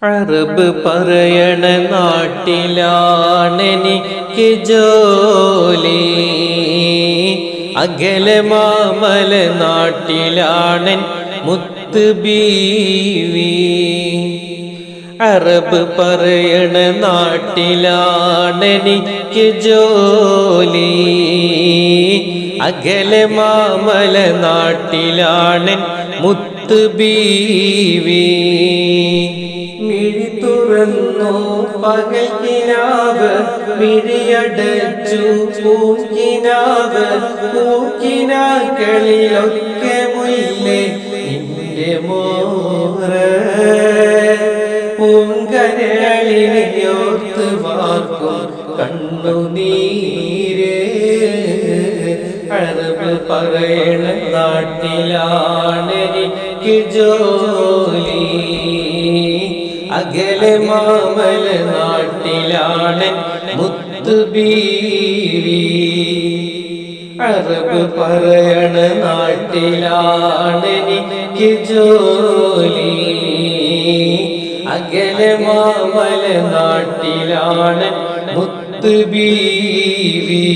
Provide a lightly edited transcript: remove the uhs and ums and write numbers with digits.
Arab പറയണ നാട്ടിലാണെനിക്ക് ജോലി, അകലെ മാമല നാട്ടിലാണെൻ മുത്ത് ബീവി. അറബ് പറയണ നാട്ടിലാണെനിക്ക് ജോലി, അകലെ മാമല നാട്ടിലാണെൻ മുത്ത് ബീവി. മിഴി തുറന്നു പകൽ കിനാവ്, മിഴിയടച്ചു പൂക്കിനാവ്. പൂക്കിനാക്കളിലൊക്കെ മുല്ലേ നിന്റെ മോറ്, പൂങ്കരളിനെയോർത്ത് വാർക്കും കണ്ണുനീര്. അറബ് പറയണ നാട്ടിലാണെനിക്ക് ജോലി, അകലെ മാമല നാട്ടിലാണെൻ മുത്ത് ബീവി. അറബ് പറയണ നാട്ടിലാണെനിക്ക് ജോലി, അകലെ മാമല നാട്ടിലാണെൻ മുത്ത് ബീവി.